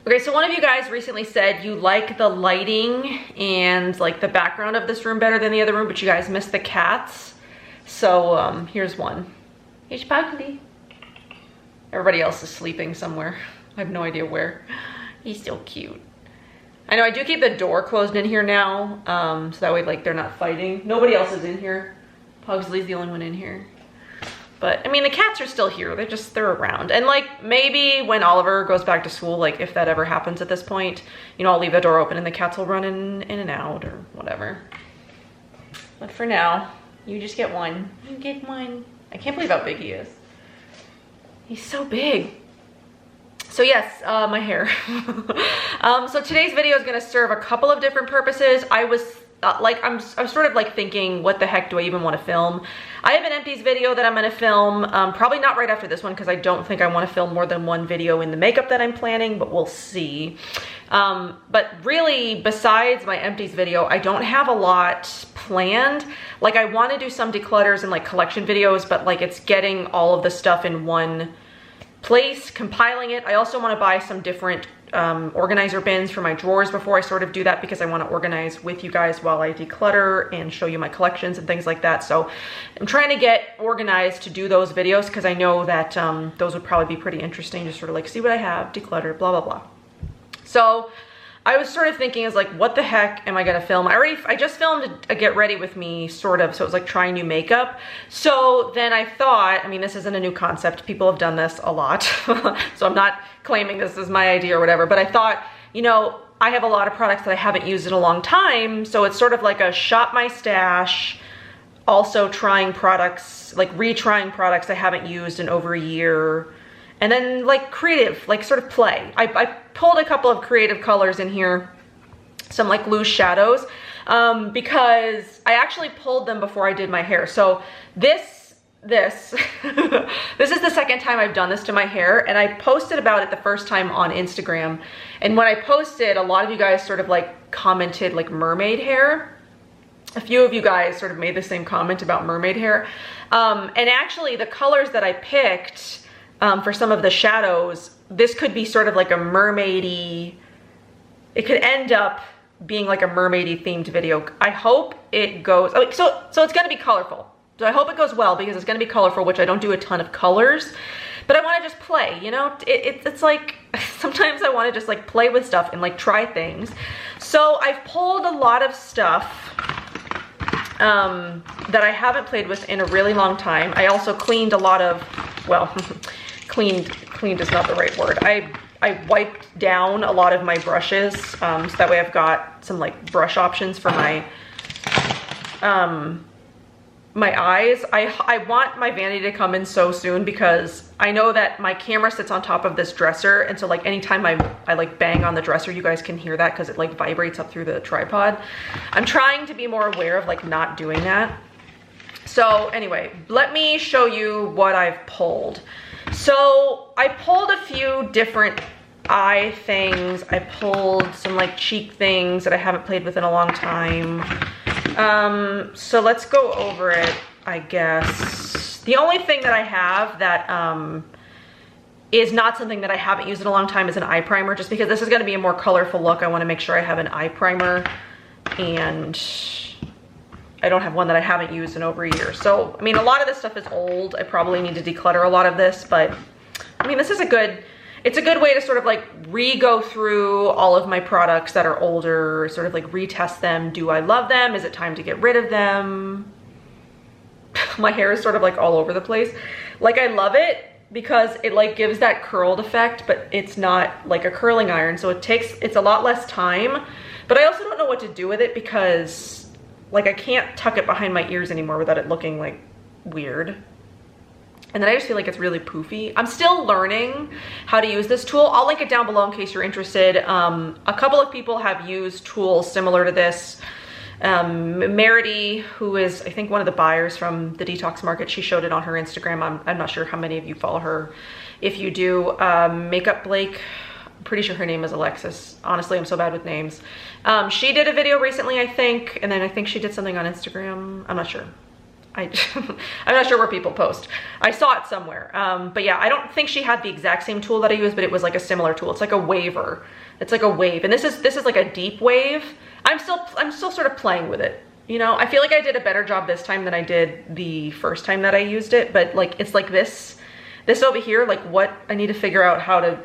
Okay, so one of you guys recently said you like the lighting and like the background of this room better than the other room, but you guys missed the cats. So here's one. Here's Pugly. Everybody else is sleeping somewhere. I have no idea where. He's so cute. I know I do keep the door closed in here now, so that way like they're not fighting. Nobody else is in here. Pugsley's the only one in here. But I mean, the cats are still here. They're around. And like maybe when Oliver goes back to school, like if that ever happens at this point, you know, I'll leave the door open and the cats will run in and out or whatever. But for now, you just get one. You get one. I can't believe how big he is. He's so big. So yes, my hair. So today's video is gonna serve a couple of different purposes. I was I'm sort of like thinking, what the heck do I even want to film? I have an empties video that I'm going to film, probably not right after this one because I don't think I want to film more than one video in the makeup that I'm planning, but we'll see. But really, besides my empties video, I don't have a lot planned. Like I want to do some declutters and like collection videos, but like it's getting all of the stuff in one place, compiling it. I also want to buy some different organizer bins for my drawers before I sort of do that, because I want to organize with you guys while I declutter and show you my collections and things like that. So I'm trying to get organized to do those videos because I know that those would probably be pretty interesting to sort of like see what I have, declutter, blah, blah, blah. So I was sort of thinking, is like, what the heck am I gonna film? I just filmed a get ready with me, sort of, so it was like trying new makeup. So then I thought, I mean, this isn't a new concept, people have done this a lot, so I'm not claiming this is my idea or whatever, but I thought, you know, I have a lot of products that I haven't used in a long time, so it's sort of like a shop my stash, also trying products, like retrying products I haven't used in over a year, and then like creative, like sort of play. I pulled a couple of creative colors in here, some like loose shadows, because I actually pulled them before I did my hair. So this is the second time I've done this to my hair, and I posted about it the first time on Instagram. And when I posted, a lot of you guys sort of like commented like mermaid hair. A few of you guys sort of made the same comment about mermaid hair. And actually the colors that I picked for some of the shadows, this could be sort of like a mermaidy, it could end up being like a mermaidy themed video. I hope it goes, oh, so it's gonna be colorful. So I hope it goes well because it's gonna be colorful, which I don't do a ton of colors, but I wanna just play, you know? It's like, sometimes I wanna just like play with stuff and like try things. So I've pulled a lot of stuff that I haven't played with in a really long time. I also cleaned a lot of, well, cleaned is not the right word. I wiped down a lot of my brushes, so that way I've got some like brush options for my my eyes. I want my vanity to come in so soon because I know that my camera sits on top of this dresser, and so like anytime I like bang on the dresser, you guys can hear that because it like vibrates up through the tripod. I'm trying to be more aware of like not doing that. So anyway, let me show you what I've pulled. So I pulled a few different eye things. I pulled some like cheek things that I haven't played with in a long time. So let's go over it, I guess. The only thing that I have that is not something that I haven't used in a long time is an eye primer, just because this is going to be a more colorful look. I want to make sure I have an eye primer, and I don't have one that I haven't used in over a year. So, I mean, a lot of this stuff is old. I probably need to declutter a lot of this, but I mean, this is it's a good way to sort of like re-go through all of my products that are older, sort of like retest them. Do I love them? Is it time to get rid of them? My hair is sort of like all over the place. Like, I love it because it like gives that curled effect, but it's not like a curling iron. So it's a lot less time, but I also don't know what to do with it because like I can't tuck it behind my ears anymore without it looking like weird. And then I just feel like it's really poofy. I'm still learning how to use this tool. I'll link it down below in case you're interested. A couple of people have used tools similar to this. MERMAID, who is, I think, one of the buyers from the Detox Market, she showed it on her Instagram. I'm not sure how many of you follow her. If you do, Makeup Blake, I'm pretty sure her name is Alexis. Honestly, I'm so bad with names. She did a video recently, I think, and then I think she did something on Instagram. I'm not sure. I'm not sure where people post. I saw it somewhere. But yeah, I don't think she had the exact same tool that I use, but it was like a similar tool. It's like a waver. It's like a wave. And this is like a deep wave. I'm still sort of playing with it. You know, I feel like I did a better job this time than I did the first time that I used it, but like, it's like this over here, like what I need to figure out how to,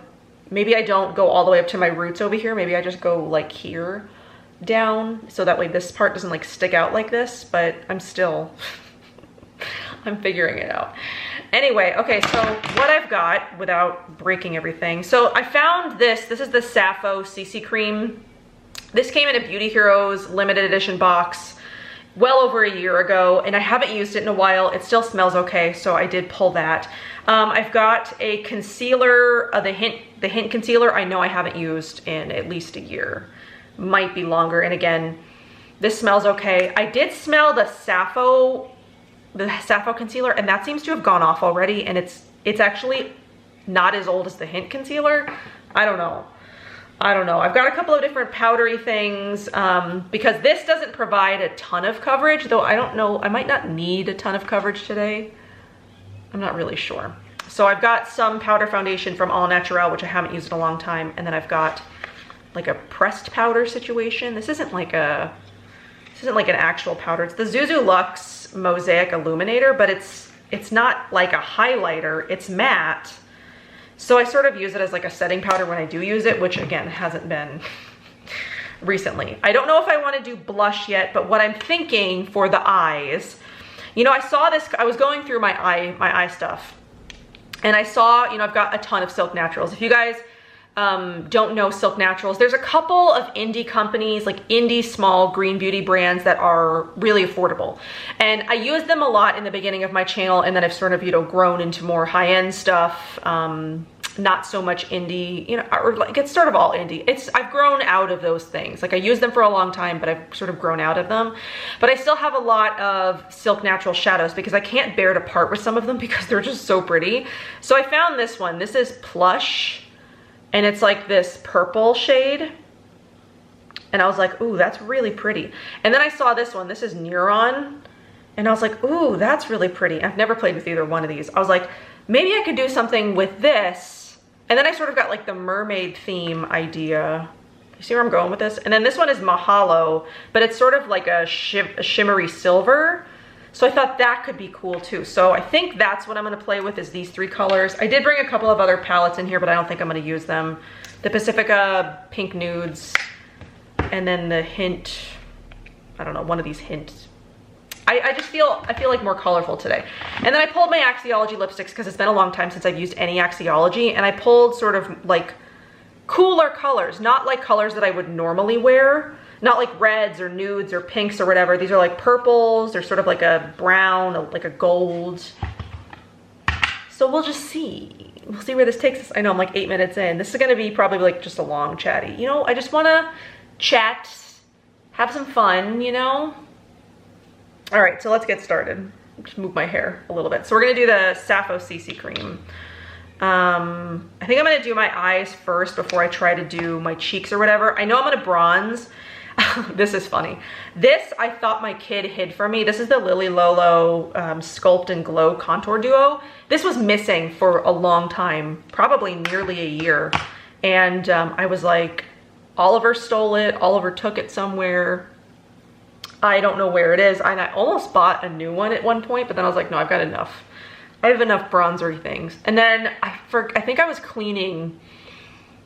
maybe I don't go all the way up to my roots over here. Maybe I just go like here down. So that way this part doesn't like stick out like this, but I'm still, I'm figuring it out. Anyway, okay, so what I've got without breaking everything. So I found this is the Sappho CC Cream. This came in a Beauty Heroes limited edition box well over a year ago, and I haven't used it in a while. It still smells okay, so I did pull that. I've got a concealer, the Hint concealer. I know I haven't used in at least a year, might be longer. And again, this smells okay. I did smell the Sappho concealer, and that seems to have gone off already, and it's actually not as old as the Hint concealer. I don't know. I've got a couple of different powdery things because this doesn't provide a ton of coverage, though I don't know, I might not need a ton of coverage today. I'm not really sure. So I've got some powder foundation from All Natural, which I haven't used in a long time, and then I've got like a pressed powder situation. This isn't like an actual powder. It's the Zuzu Luxe Mosaic Illuminator, but it's not like a highlighter, it's matte. So I sort of use it as like a setting powder when I do use it, which again, hasn't been recently. I don't know if I want to do blush yet, but what I'm thinking for the eyes, you know, I saw this, I was going through my eye stuff, and I saw, you know, I've got a ton of Silk Naturals. If you guys don't know Silk Naturals, there's a couple of indie companies, like indie small green beauty brands that are really affordable. And I used them a lot in the beginning of my channel, and then I've sort of, you know, grown into more high-end stuff. Not so much indie, you know, or like it's sort of all indie. I've grown out of those things. Like I used them for a long time, but I've sort of grown out of them. But I still have a lot of Silk Natural shadows because I can't bear to part with some of them because they're just so pretty. So I found this one. This is Plush, and it's like this purple shade. And I was like, ooh, that's really pretty. And then I saw this one. This is Neuron. And I was like, ooh, that's really pretty. I've never played with either one of these. I was like, maybe I could do something with this. And then I sort of got like the mermaid theme idea. You see where I'm going with this? And then this one is Mahalo, but it's sort of like a shimmery silver. So I thought that could be cool too. So I think that's what I'm gonna play with, is these three colors. I did bring a couple of other palettes in here, but I don't think I'm gonna use them. The Pacifica Pink Nudes, and then the Hint, I don't know, one of these Hints. I feel like more colorful today. And then I pulled my Axiology lipsticks because it's been a long time since I've used any Axiology, and I pulled sort of like cooler colors, not like colors that I would normally wear, not like reds or nudes or pinks or whatever. These are like purples, they're sort of like a brown, like a gold. So we'll just see. We'll see where this takes us. I know I'm like 8 minutes in. This is gonna be probably like just a long chatty. You know, I just wanna chat, have some fun, you know? All right, so let's get started. Just move my hair a little bit. So we're gonna do the Sappho CC Cream. I think I'm gonna do my eyes first before I try to do my cheeks or whatever. I know I'm gonna bronze. This is funny. This I thought my kid hid from me. This is the Lily Lolo Sculpt and Glow Contour Duo. This was missing for a long time, probably nearly a year. And I was like, Oliver stole it. Oliver took it somewhere. I don't know where it is. And I almost bought a new one at one point, but then I was like, no, I've got enough. I have enough bronzery things. And then I think I was cleaning.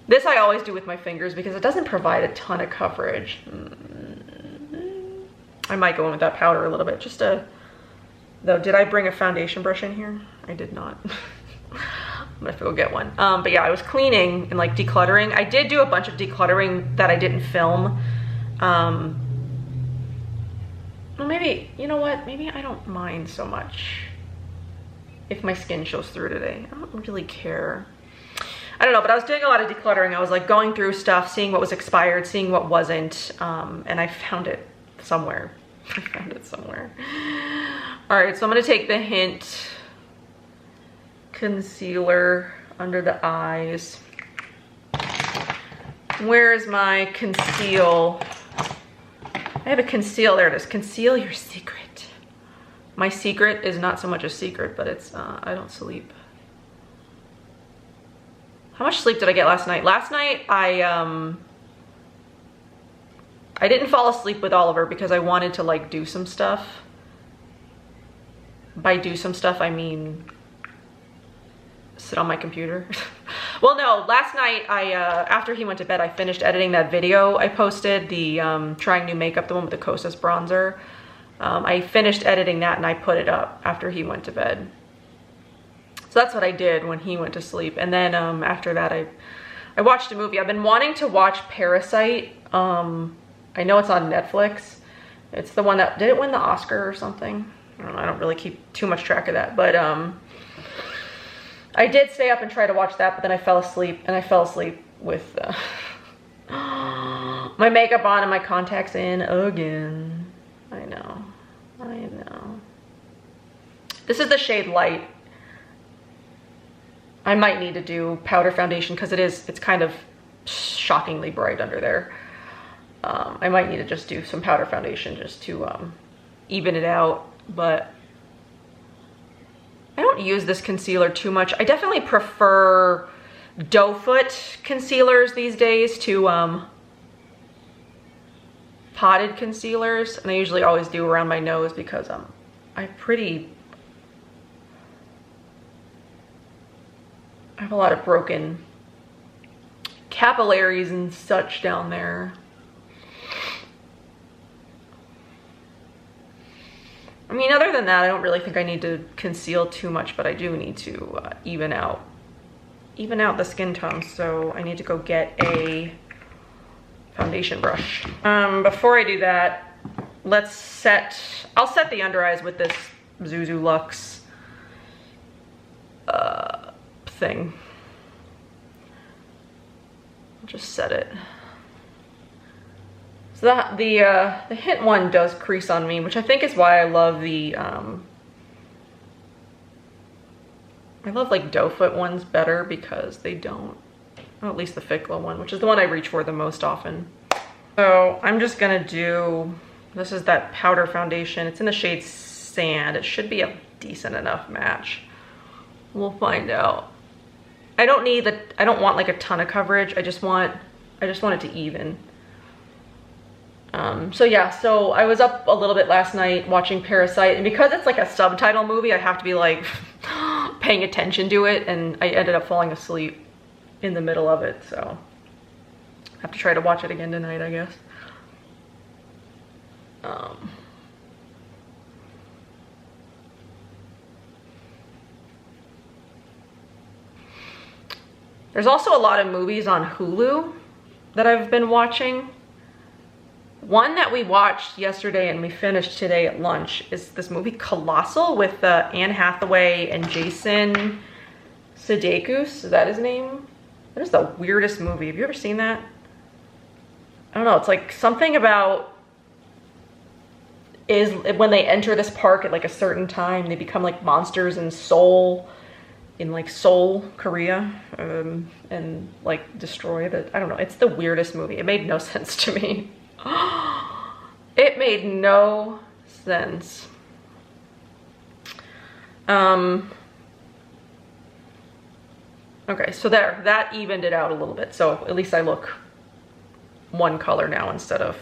This I always do with my fingers because it doesn't provide a ton of coverage. I might go in with that powder a little bit just to, though, did I bring a foundation brush in here? I did not. I'm gonna have to go get one. But yeah, I was cleaning and like decluttering. I did do a bunch of decluttering that I didn't film. Well, maybe, you know what? Maybe I don't mind so much if my skin shows through today. I don't really care. I don't know, but I was doing a lot of decluttering. I was like going through stuff, seeing what was expired, seeing what wasn't, and I found it somewhere. I found it somewhere. All right, so I'm gonna take the Hint concealer under the eyes. Where is my conceal? I have a conceal, there it is. Conceal your secret. My secret is not so much a secret, but it's, I don't sleep. How much sleep did I get last night? Last night, I didn't fall asleep with Oliver because I wanted to like do some stuff. By do some stuff, I mean sit on my computer. Well, no, last night, after he went to bed, I finished editing that video I posted, the trying new makeup, the one with the Kosas bronzer. I finished editing that and I put it up after he went to bed. So that's what I did when he went to sleep. And then after that, I watched a movie. I've been wanting to watch Parasite. I know it's on Netflix. It's the one that, did it win the Oscar or something? I don't know, I don't really keep too much track of that. But I did stay up and try to watch that, but then I fell asleep. And I fell asleep with my makeup on and my contacts in again. I know, I know. This is the shade Light. I might need to do powder foundation because it's kind of shockingly bright under there. I might need to just do some powder foundation just to even it out, but I don't use this concealer too much. I definitely prefer doe foot concealers these days to potted concealers, and I usually always do around my nose because I have a lot of broken capillaries and such down there. I mean, other than that, I don't really think I need to conceal too much, but I do need to even out the skin tone. So I need to go get a foundation brush. Before I do that, I'll set the under eyes with this Zuzu Luxe thing. I'll just set it. So that the hint one does crease on me, which I think is why I love the I love like doe foot ones better because they don't, well, at least the Ficla one, which is the one I reach for the most often. So I'm just gonna do, this is that powder foundation. It's in the shade Sand. It should be a decent enough match. We'll find out. I don't want like a ton of coverage. I just want it to even. So yeah, so I was up a little bit last night watching Parasite, and because it's like a subtitle movie, I have to be like paying attention to it, and I ended up falling asleep in the middle of it, so I have to try to watch it again tonight, I guess. There's also a lot of movies on Hulu that I've been watching. One that we watched yesterday and we finished today at lunch is this movie Colossal with Anne Hathaway and Jason Sudeikis. Is that his name? That is the weirdest movie. Have you ever seen that? I don't know. It's like something about is when they enter this park at like a certain time, they become like monsters in Seoul, Korea, and like destroy the, I don't know. It's the weirdest movie. It made no sense to me. It made no sense. Okay, so there, that evened it out a little bit. So at least I look one color now instead of,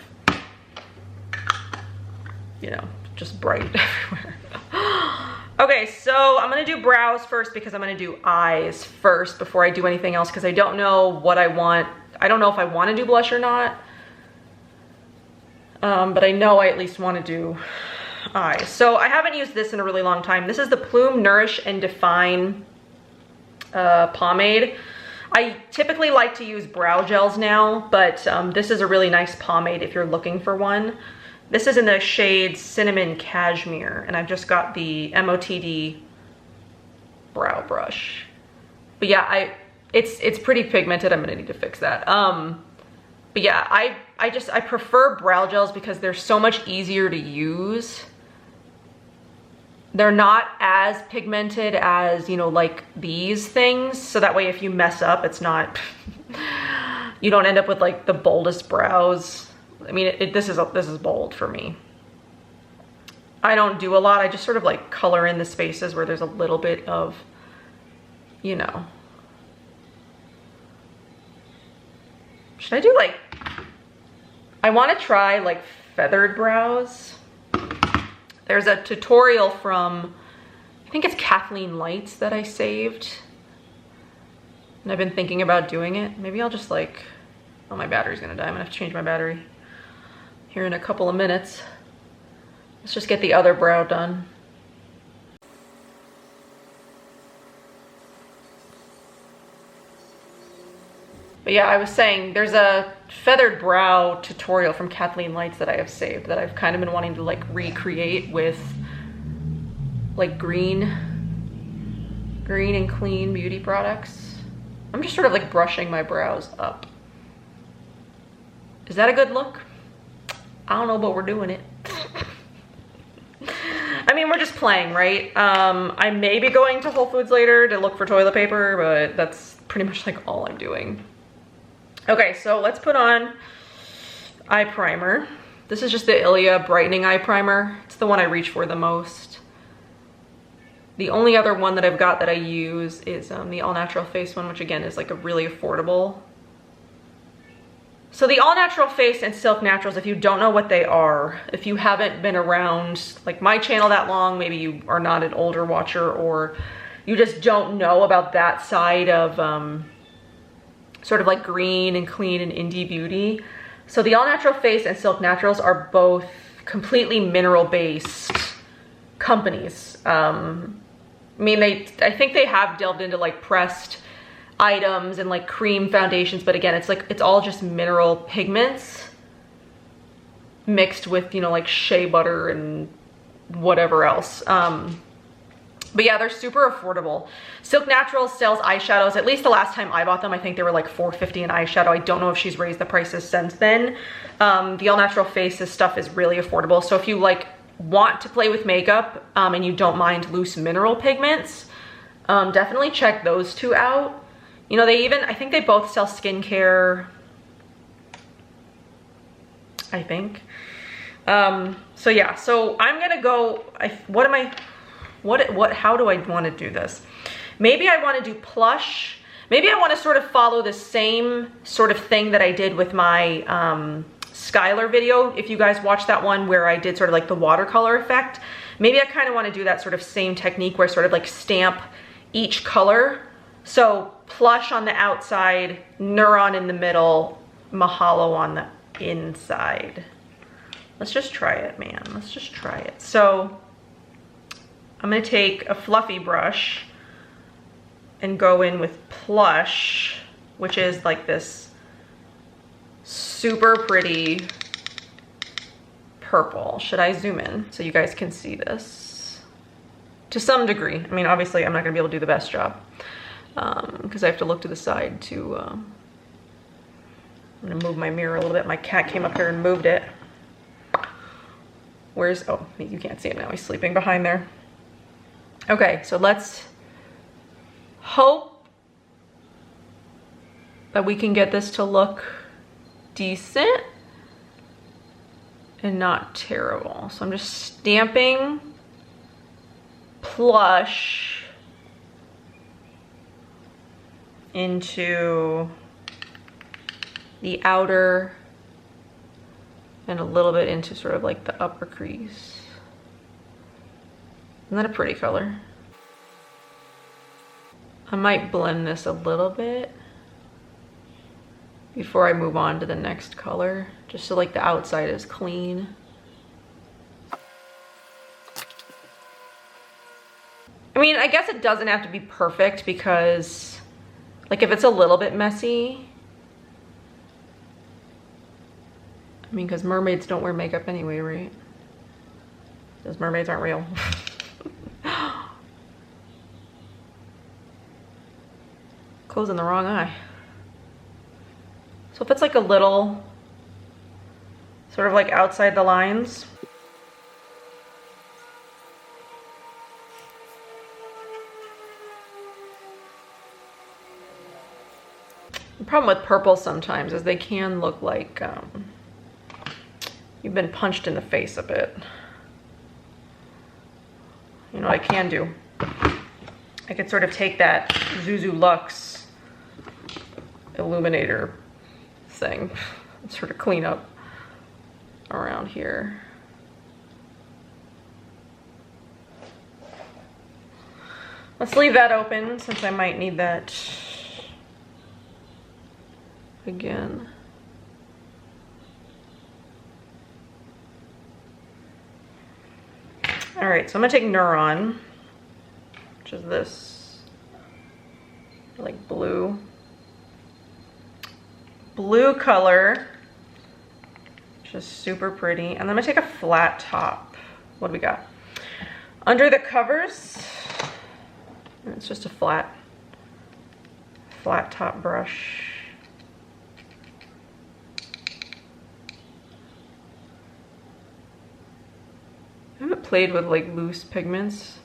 you know, just bright everywhere. Okay, so I'm gonna do brows first because I'm gonna do eyes first before I do anything else because I don't know what I want. I don't know if I want to do blush or not. But I know I at least want to do eyes. So I haven't used this in a really long time. This is the Plume Nourish and Define pomade. I typically like to use brow gels now, but this is a really nice pomade if you're looking for one. This is in the shade Cinnamon Cashmere, and I've just got the MOTD brow brush. But yeah, it's pretty pigmented. I'm gonna need to fix that. But yeah, I prefer brow gels because they're so much easier to use. They're not as pigmented as, you know, like these things. So that way if you mess up, it's not, you don't end up with like the boldest brows. I mean, this is bold for me. I don't do a lot. I just sort of like color in the spaces where there's a little bit of, you know. Should I do like, I want to try like feathered brows. There's a tutorial from, I think it's Kathleen Lights that I saved. And I've been thinking about doing it. Maybe I'll just like, oh, my battery's gonna die. I'm gonna have to change my battery here in a couple of minutes. Let's just get the other brow done. But yeah, I was saying there's a feathered brow tutorial from Kathleen Lights that I have saved that I've kind of been wanting to like recreate with like green and clean beauty products. I'm just sort of like brushing my brows up. Is that a good look? I don't know, but we're doing it. I mean, we're just playing, right? I may be going to Whole Foods later to look for toilet paper, but that's pretty much like all I'm doing. Okay, so let's put on eye primer. This is just the Ilia Brightening Eye Primer. It's the one I reach for the most. The only other one that I've got that I use is the All Natural Face one, which again is like a really affordable. So the All Natural Face and Silk Naturals, if you don't know what they are, if you haven't been around like my channel that long, maybe you are not an older watcher or you just don't know about that side of sort of like green and clean and indie beauty. So the All Natural Face and Silk Naturals are both completely mineral based companies. I mean, I think they have delved into like pressed items and like cream foundations, but again, it's like, it's all just mineral pigments mixed with, you know, like shea butter and whatever else. But yeah, they're super affordable. Silk Naturals sells eyeshadows. At least the last time I bought them, I think they were like $4.50 an eyeshadow. I don't know if she's raised the prices since then. The All Natural Face's stuff is really affordable. So if you like want to play with makeup and you don't mind loose mineral pigments, definitely check those two out. You know, they even, I think they both sell skincare, I think. So yeah, so I'm gonna go, how do I want to do this? Maybe I want to do plush. Maybe I want to sort of follow the same sort of thing that I did with my Skylar video. If you guys watched that one where I did sort of like the watercolor effect, maybe I kind of want to do that sort of same technique where I sort of like stamp each color. So plush on the outside, neuron in the middle, mahalo on the inside. Let's just try it, man. Let's just try it. So I'm gonna take a fluffy brush and go in with plush, which is like this super pretty purple. Should I zoom in so you guys can see this? To some degree. I mean, obviously I'm not gonna be able to do the best job because I have to look to the side to, I'm gonna move my mirror a little bit. My cat came up here and moved it. Where's, oh, you can't see it now. He's sleeping behind there. Okay, so let's hope that we can get this to look decent and not terrible. So I'm just stamping plush into the outer and a little bit into sort of like the upper crease. Isn't that a pretty color? I might blend this a little bit before I move on to the next color, just so like the outside is clean. I mean, I guess it doesn't have to be perfect because like if it's a little bit messy, I mean, because mermaids don't wear makeup anyway, right? Those mermaids aren't real. Closing the wrong eye. So if it's like a little, sort of like outside the lines. The problem with purple sometimes is they can look like you've been punched in the face a bit. you know what I can do? I could sort of take that Zuzu Luxe illuminator thing and sort of clean up around here. Let's leave that open since I might need that again. All right, so I'm gonna take Neuron, which is this like blue color, which is super pretty. And then I'm gonna take a flat top. What do we got? Under the covers, it's just a flat top brush. I haven't played with like loose pigments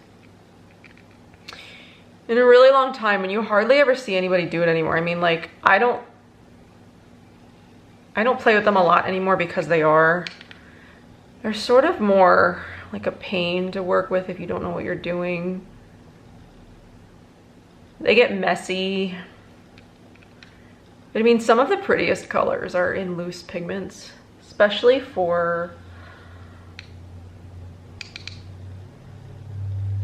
in a really long time, and you hardly ever see anybody do it anymore. I mean, like, I don't play with them a lot anymore because they're sort of more like a pain to work with if you don't know what you're doing. They get messy. But I mean, some of the prettiest colors are in loose pigments, especially for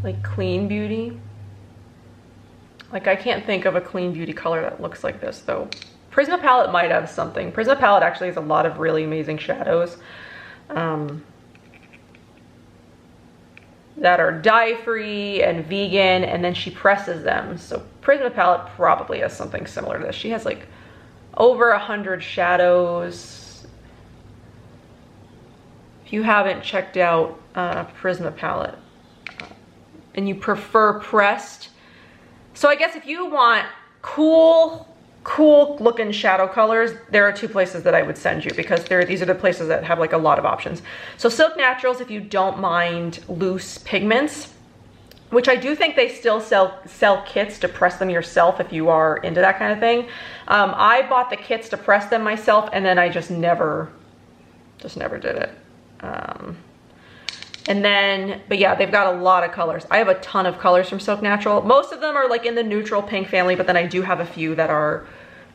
like clean beauty. Like, I can't think of a clean beauty color that looks like this though. Prisma palette might have something. Prisma palette actually has a lot of really amazing shadows that are dye-free and vegan, and then she presses them. So Prisma palette probably has something similar to this. She has like over 100 shadows. If you haven't checked out Prisma palette and you prefer pressed, so I guess if you want cool looking shadow colors, there are two places that I would send you, because these are the places that have like a lot of options. So Silk Naturals, if you don't mind loose pigments, which I do think they still sell kits to press them yourself if you are into that kind of thing. I bought the kits to press them myself, and then I just never did it. And then, but yeah, they've got a lot of colors. I have a ton of colors from Silk Natural. Most of them are like in the neutral pink family, but then I do have a few that are,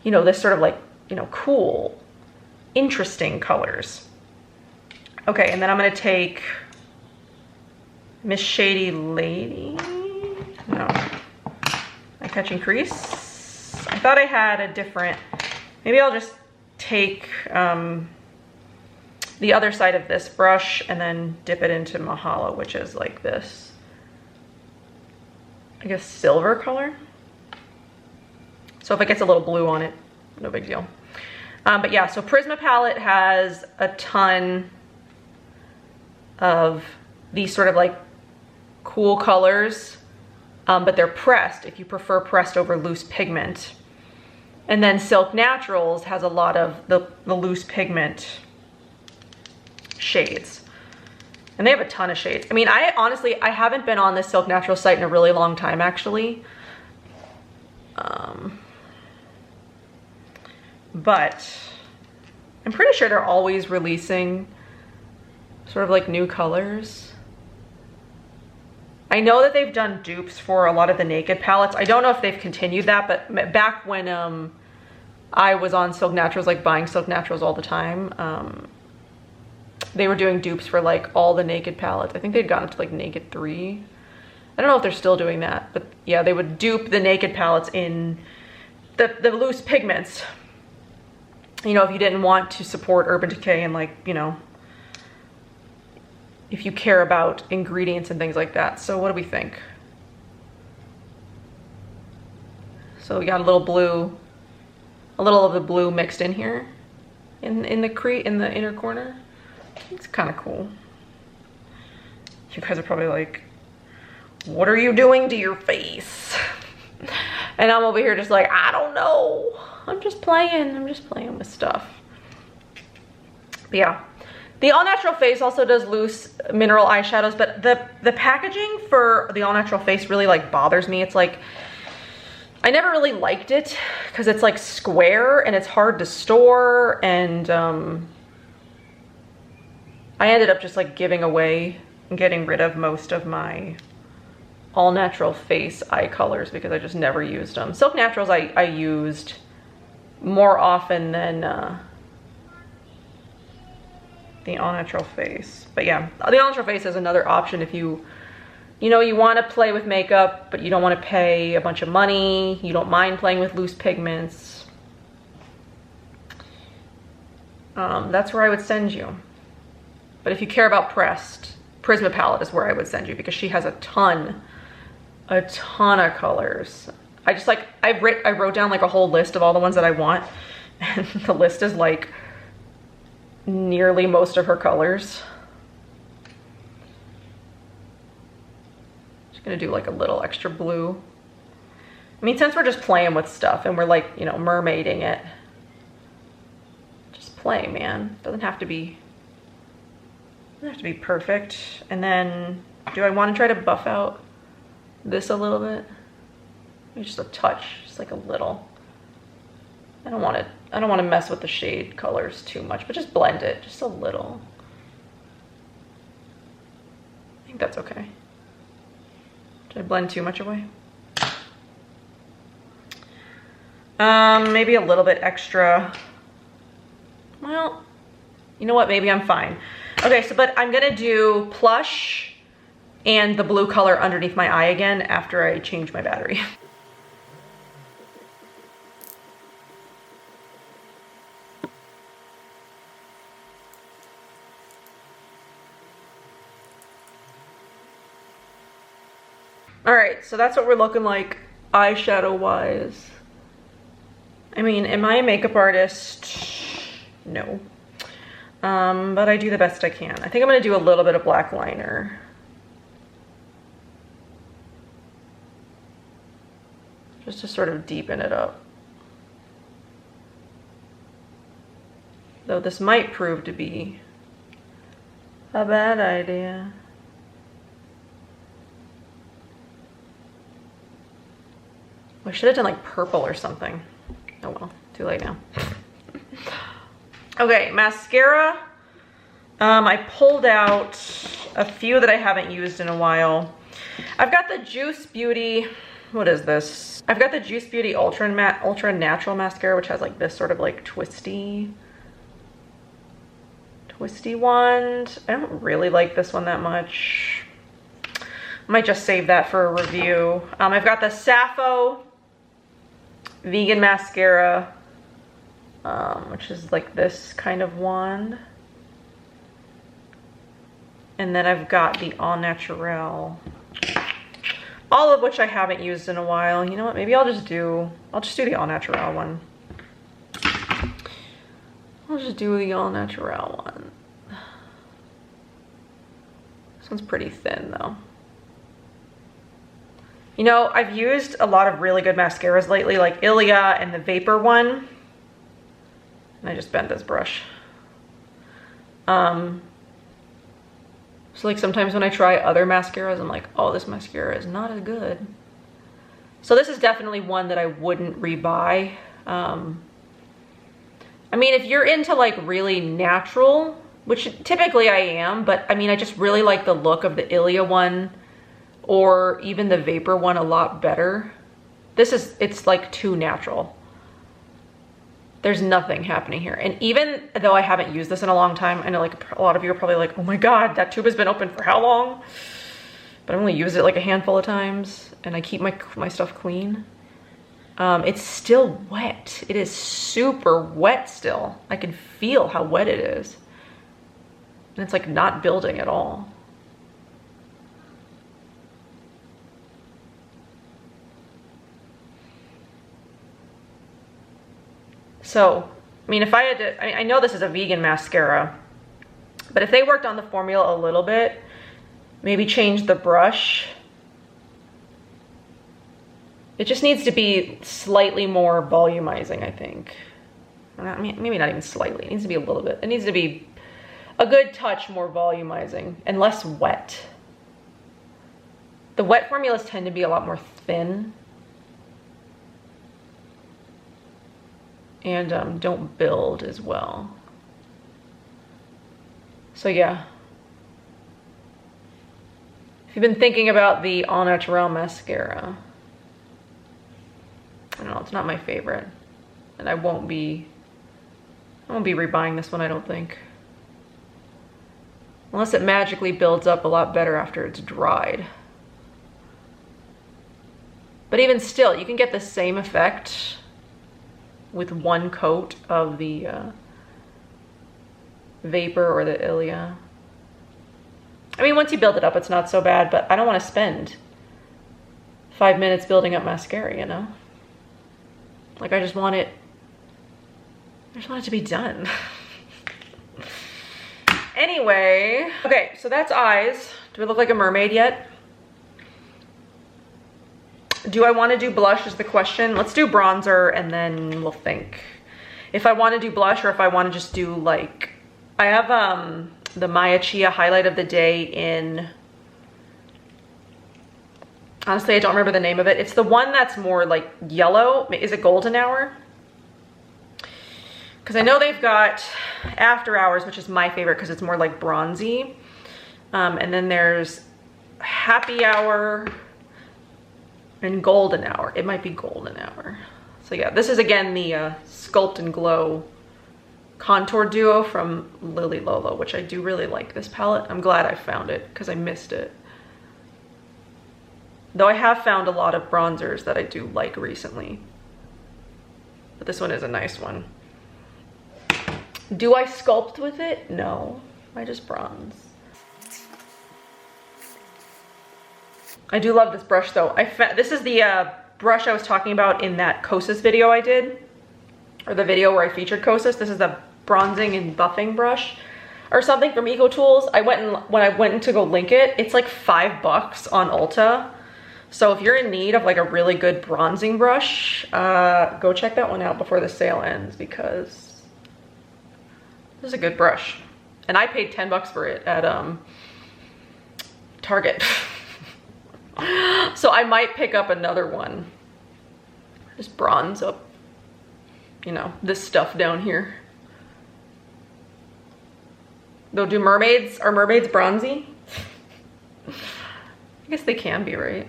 you know, this sort of like, you know, cool, interesting colors. Okay, and then I'm gonna take Miss Shady Lady. No, my Catching Crease. I thought I had a different, maybe I'll just take the other side of this brush and then dip it into Mahalo, which is like this, I guess, silver color. So if it gets a little blue on it, no big deal. But yeah, so Prisma palette has a ton of these sort of like cool colors, but they're pressed if you prefer pressed over loose pigment. And then Silk Naturals has a lot of the loose pigment shades, and they have a ton of shades. I mean, I honestly haven't been on this Silk Natural site in a really long time, actually. But I'm pretty sure they're always releasing sort of like new colors. I know that they've done dupes for a lot of the Naked palettes. I don't know if they've continued that, but back when I was on Silk Naturals, like buying Silk Naturals all the time, they were doing dupes for like all the Naked palettes. I think they'd gotten up to like Naked 3. I don't know if they're still doing that, but yeah, they would dupe the Naked palettes in the loose pigments. You know, if you didn't want to support Urban Decay and, like, you know, if you care about ingredients and things like that. So what do we think? So we got a little blue, a little of the blue mixed in here in the inner corner. It's kind of cool. You guys are probably like, what are you doing to your face? And I'm over here just like, I don't know. I'm just playing with stuff. But yeah, the All Natural Face also does loose mineral eyeshadows, but the packaging for the All Natural Face really like bothers me. It's like, I never really liked it because it's like square and it's hard to store, and I ended up just like giving away and getting rid of most of my all natural face eye colors because I just never used them. Silk Naturals I used more often than the all natural face. But yeah, the all natural face is another option if you know, you want to play with makeup, but you don't want to pay a bunch of money. You don't mind playing with loose pigments. That's where I would send you. But if you care about pressed, Prisma palette is where I would send you because she has a ton of colors. I just like, I wrote down like a whole list of all the ones that I want, and the list is like nearly most of her colors. Just gonna do like a little extra blue. I mean, since we're just playing with stuff and we're like, you know, mermaiding it, just play, man. Doesn't have to be perfect. And then, do I want to try to buff out this a little bit? Maybe just a touch, just like a little. I don't want to mess with the shade colors too much, but just blend it just a little. I think that's okay. Did I blend too much away? Maybe a little bit extra. Well, you know what? Maybe I'm fine. Okay, so but I'm gonna do Plush and the blue color underneath my eye again after I change my battery. All right, so that's what we're looking like eyeshadow wise. I mean, am I a makeup artist? No. But I do the best I can. I think I'm gonna do a little bit of black liner. Just to sort of deepen it up. Though this might prove to be a bad idea. I should have done like purple or something. Oh well, too late now. Okay, mascara. I pulled out a few that I haven't used in a while. I've got the Juice Beauty, what is this? I've got the Juice Beauty Ultra Natural Mascara, which has like this sort of like twisty wand. I don't really like this one that much. Might just save that for a review. I've got the Sappho Vegan Mascara, which is like this kind of wand. And then I've got the All Natural, all of which I haven't used in a while. You know what, maybe I'll just do the All Natural one. I'll just do the All Natural one. This one's pretty thin though. You know, I've used a lot of really good mascaras lately, like Ilia and the Vapor one. And I just bent this brush. So like sometimes when I try other mascaras, I'm like, oh, this mascara is not as good. So this is definitely one that I wouldn't rebuy. I mean, if you're into like really natural, which typically I am, but I mean, I just really like the look of the Ilia one or even the Vapor one a lot better. It's like too natural. There's nothing happening here. And even though I haven't used this in a long time, I know like a lot of you are probably like, oh my God, that tube has been open for how long? But I've only used it like a handful of times and I keep my stuff clean. It's still wet. It is super wet still. I can feel how wet it is. And it's like not building at all. So, I mean, if I had to, I know this is a vegan mascara, but if they worked on the formula a little bit, maybe change the brush. It just needs to be slightly more volumizing, I think. I mean, maybe not even slightly, it needs to be a little bit. It needs to be a good touch more volumizing and less wet. The wet formulas tend to be a lot more thin. And don't build as well. So yeah, If you've been thinking about the All Natural mascara, I don't know, it's not my favorite. And I won't be rebuying this one, I don't think. Unless it magically builds up a lot better after it's dried. But even still, you can get the same effect with one coat of the Vapor or the Ilia. I mean, once you build it up, it's not so bad, but I don't want to spend 5 minutes building up mascara, you know? Like, I just want it to be done. Anyway, okay, so that's eyes. Do I look like a mermaid yet? Do I want to do blush is the question. Let's do bronzer and then we'll think. If I want to do blush or if I want to just do like, I have the Maya Chia highlight of the day in, honestly, I don't remember the name of it. It's the one that's more like yellow. Is it golden hour? Because I know they've got After Hours, which is my favorite because it's more like bronzy. And then there's Happy Hour and Golden Hour. It might be Golden Hour. So yeah, this is again the Sculpt and Glow Contour Duo from Lily Lolo, which I do really like this palette. I'm glad I found it because I missed it. Though I have found a lot of bronzers that I do like recently. But this one is a nice one. Do I sculpt with it? No, I just bronze. I do love this brush though. This is the brush I was talking about in that Kosas video I did, or the video where I featured Kosas. This is the bronzing and buffing brush or something from Eco Tools. When I went to go link it, it's like $5 on Ulta. So if you're in need of like a really good bronzing brush, go check that one out before the sale ends because this is a good brush. And I paid $10 for it at Target. So I might pick up another one. Just bronze up, you know, this stuff down here. Though are mermaids bronzy? I guess they can be, right?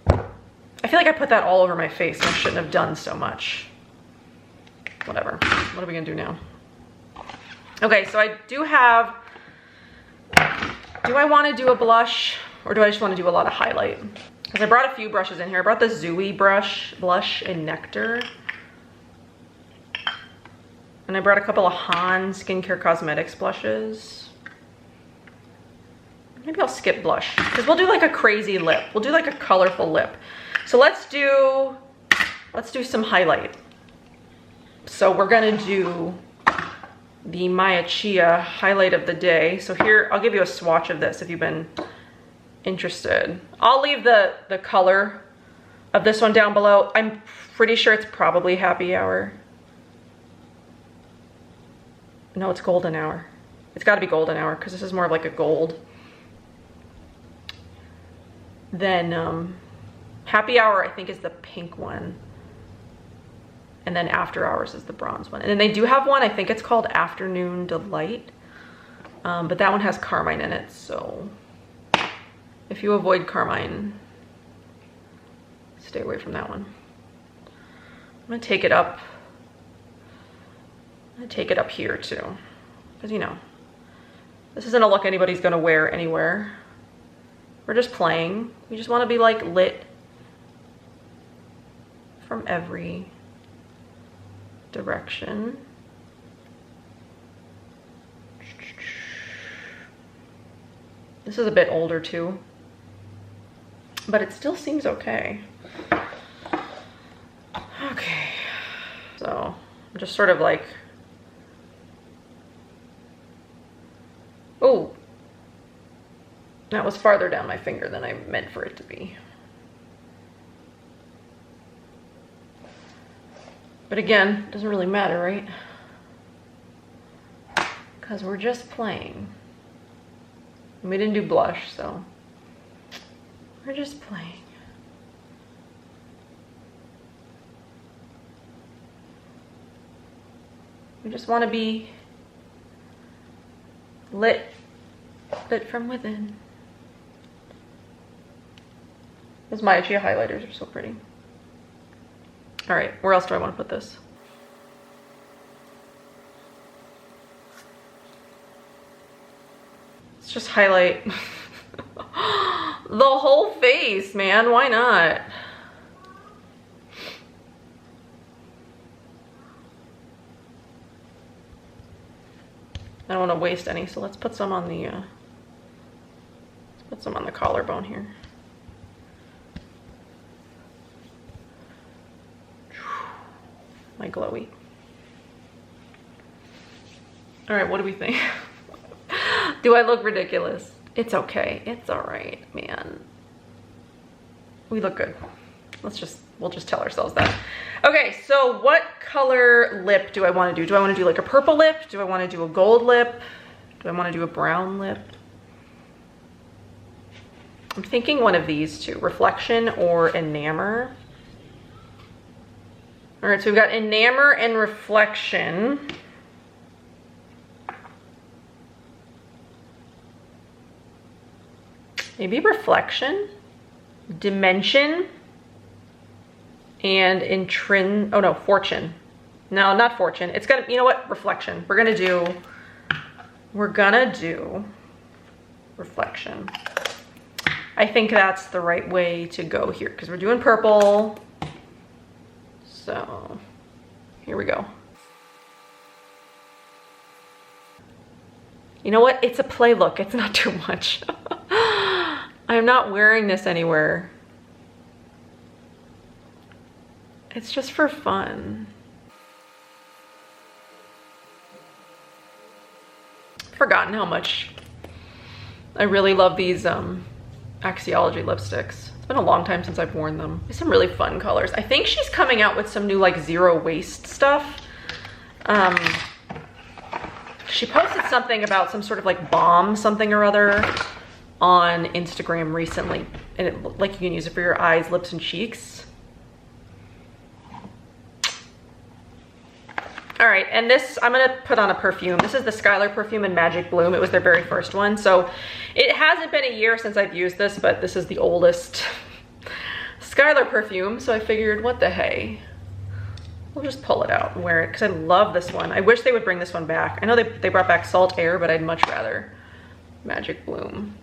I feel like I put that all over my face and I shouldn't have done so much. Whatever, what are we gonna do now? Okay, so I do have, do I wanna do a blush or do I just wanna do a lot of highlight? Because I brought a few brushes in here. I brought the Zooey blush in Nectar. And I brought a couple of Han Skincare Cosmetics blushes. Maybe I'll skip blush because we'll do like a crazy lip. We'll do like a colorful lip. So let's do some highlight. So we're gonna do the Maya Chia highlight of the day. So here, I'll give you a swatch of this if you've been interested. I'll leave the color of this one down below. I'm pretty sure it's probably Happy Hour. No, it's Golden Hour. It's gotta be Golden Hour because this is more of like a gold. Then Happy Hour, I think, is the pink one. And then After Hours is the bronze one. And then they do have one, I think it's called Afternoon Delight. But that one has carmine in it, so if you avoid carmine, stay away from that one. I'm gonna take it up. I'm gonna take it up here too. Because you know, this isn't a look anybody's gonna wear anywhere. We're just playing. We just wanna be like lit from every direction. This is a bit older too, but it still seems okay. Okay, so I'm just sort of like, oh, that was farther down my finger than I meant for it to be. But again, it doesn't really matter, right? Because we're just playing. We didn't do blush, so we're just playing. We just want to be lit lit from within. Those Maya Chia highlighters are so pretty. All right, where else do I want to put this? Let's just highlight the whole face, man. Why not? I don't want to waste any, so let's put some on the collarbone here. My glowy. All right, what do we think? Do I look ridiculous? It's okay. It's all right, man. We look good. We'll just tell ourselves that. Okay, so what color lip do I want to do? Do I want to do like a purple lip? Do I want to do a gold lip? Do I want to do a brown lip? I'm thinking one of these two, Reflection or Enamor. All right, so we've got Enamor and Reflection. Maybe Reflection, Dimension, and Fortune. No, not Fortune. It's gonna, you know what? Reflection. We're gonna do Reflection. I think that's the right way to go here because we're doing purple. So here we go. You know what? It's a play look. It's not too much. I'm not wearing this anywhere. It's just for fun. Forgotten how much I really love these Axiology lipsticks. It's been a long time since I've worn them. There's some really fun colors. I think she's coming out with some new like zero waste stuff. She posted something about some sort of like balm something or other on Instagram recently, and it looked like you can use it for your eyes, lips, and cheeks. All right, and this, I'm gonna put on a perfume. This is the Skylar perfume in Magic Bloom. It was their very first one. So it hasn't been a year since I've used this, but this is the oldest Skylar perfume. So I figured, what the hey? We'll just pull it out and wear it because I love this one. I wish they would bring this one back. I know they brought back Salt Air, but I'd much rather Magic Bloom.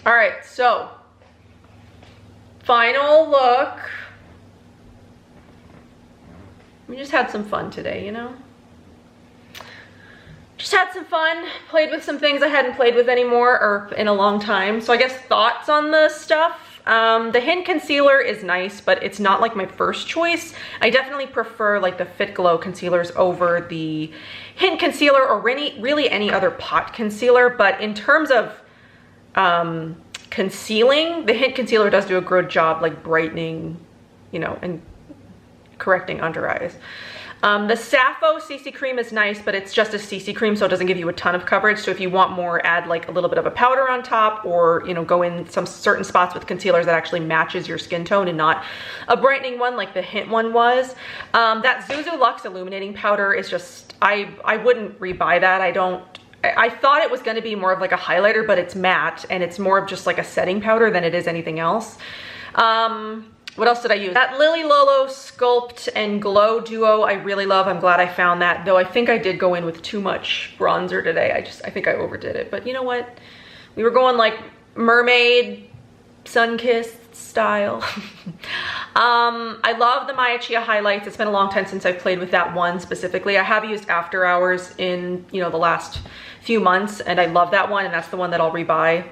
All right, so final look. We just had some fun today, you know? Just had some fun, played with some things I hadn't played with anymore or in a long time. So I guess thoughts on the stuff. The Hint concealer is nice, but it's not like my first choice. I definitely prefer like the Fit Glow concealers over the Hint concealer or really any other pot concealer. But in terms of concealing, the Hint concealer does do a good job like brightening, you know, and correcting under eyes. The Sappho CC cream is nice, but it's just a CC cream, so it doesn't give you a ton of coverage. So if you want more, add like a little bit of a powder on top, or, you know, go in some certain spots with concealers that actually matches your skin tone and not a brightening one like the Hint one was. That Zuzu Luxe illuminating powder is just, I wouldn't rebuy that. I thought it was going to be more of like a highlighter, but it's matte and it's more of just like a setting powder than it is anything else. What else did I use? That Lily Lolo Sculpt and Glow Duo I really love. I'm glad I found that, though I think I did go in with too much bronzer today. I think I overdid it, but you know what? We were going like mermaid, sun-kissed style. I love the Maya Chia highlights. It's been a long time since I've played with that one specifically. I have used After Hours in, you know, the last few months, and I love that one, and that's the one that I'll rebuy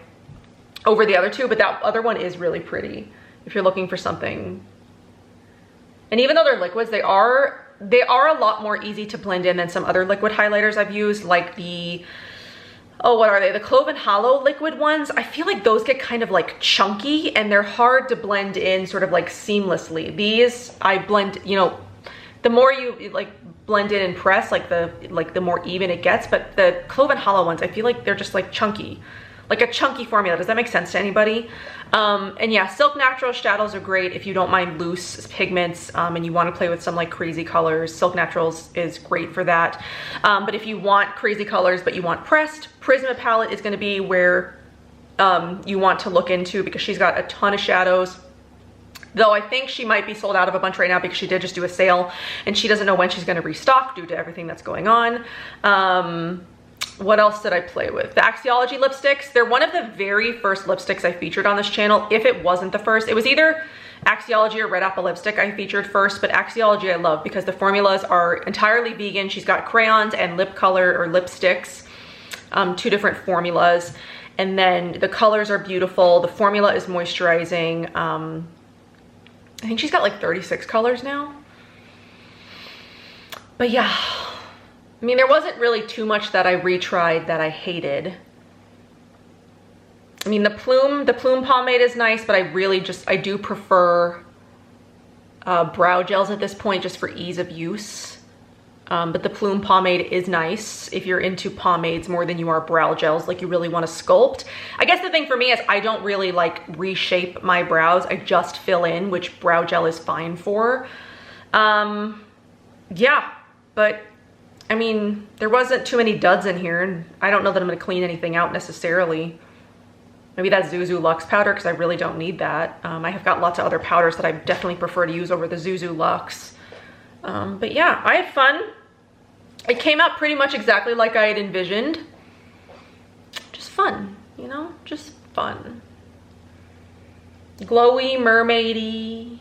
over the other two, but that other one is really pretty if you're looking for something. And even though they're liquids, they are a lot more easy to blend in than some other liquid highlighters I've used, like the, oh, what are they? The Cloven Hollow liquid ones. I feel like those get kind of like chunky and they're hard to blend in sort of like seamlessly. These, I blend, you know, the more you like blend in and press, like the more even it gets, but the Cloven Hollow ones, I feel like they're just like chunky. like a chunky formula. Does that make sense to anybody? And yeah, Silk Natural shadows are great if you don't mind loose pigments and you want to play with some like crazy colors. Silk Naturals is great for that. But if you want crazy colors but you want pressed, Prisma palette is going to be where you want to look into, because she's got a ton of shadows. Though I think she might be sold out of a bunch right now because she did just do a sale and she doesn't know when she's going to restock due to everything that's going on. What else did I play with? The Axiology lipsticks. They're one of the very first lipsticks I featured on this channel. If it wasn't the first, it was either Axiology or Red Apple lipstick I featured first, but Axiology I love because the formulas are entirely vegan. She's got crayons and lip color or lipsticks, 2 different formulas. And then the colors are beautiful. The formula is moisturizing. I think she's got like 36 colors now. But yeah, I mean, there wasn't really too much that I retried that I hated. I mean, the Plume pomade is nice, but I do prefer brow gels at this point just for ease of use. But the Plume pomade is nice if you're into pomades more than you are brow gels, like you really want to sculpt. I guess the thing for me is I don't really like reshape my brows. I just fill in, which brow gel is fine for. Yeah, but I mean, there wasn't too many duds in here, and I don't know that I'm going to clean anything out necessarily. Maybe that Zuzu Luxe powder, because I really don't need that. I have got lots of other powders that I definitely prefer to use over the Zuzu Luxe. But yeah, I had fun. It came out pretty much exactly like I had envisioned. Just fun, you know? Just fun. Glowy, mermaidy.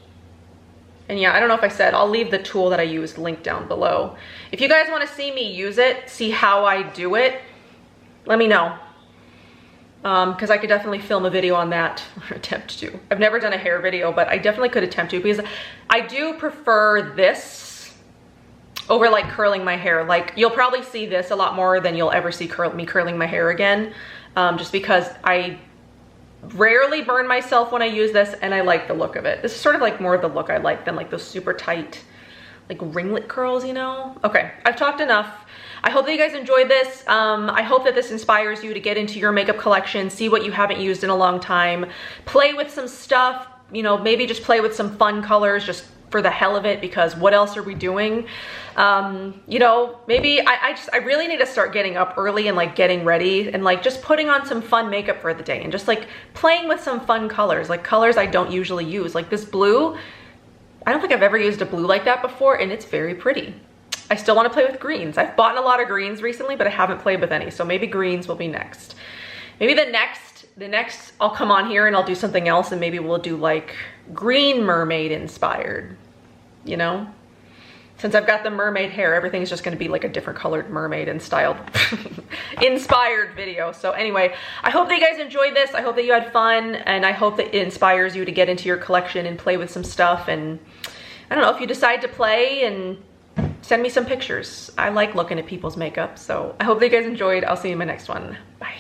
And yeah, I don't know if I said, I'll leave the tool that I used linked down below. If you guys want to see me use it, see how I do it, let me know. Because I could definitely film a video on that, or attempt to. I've never done a hair video, but I definitely could attempt to, because I do prefer this over like curling my hair. Like, you'll probably see this a lot more than you'll ever see me curling my hair again, just because I rarely burn myself when I use this, and I like the look of it. This is sort of like more of the look I like than like those super tight like ringlet curls, you know? Okay, I've talked enough. I hope that you guys enjoyed this. I hope that this inspires you to get into your makeup collection, see what you haven't used in a long time, play with some stuff, you know, maybe just play with some fun colors just for the hell of it, because what else are we doing? You know, maybe I really need to start getting up early and like getting ready and like just putting on some fun makeup for the day and just like playing with some fun colors, like colors I don't usually use. Like this blue, I don't think I've ever used a blue like that before, and it's very pretty. I still want to play with greens. I've bought a lot of greens recently, but I haven't played with any, so maybe greens will be next. Maybe the next I'll come on here and I'll do something else, and maybe we'll do like green mermaid inspired, you know? Since I've got the mermaid hair, everything's just gonna be like a different colored mermaid and styled inspired video. So anyway, I hope that you guys enjoyed this. I hope that you had fun, and I hope that it inspires you to get into your collection and play with some stuff. And I don't know, if you decide to play, and send me some pictures. I like looking at people's makeup. So I hope that you guys enjoyed. I'll see you in my next one. Bye.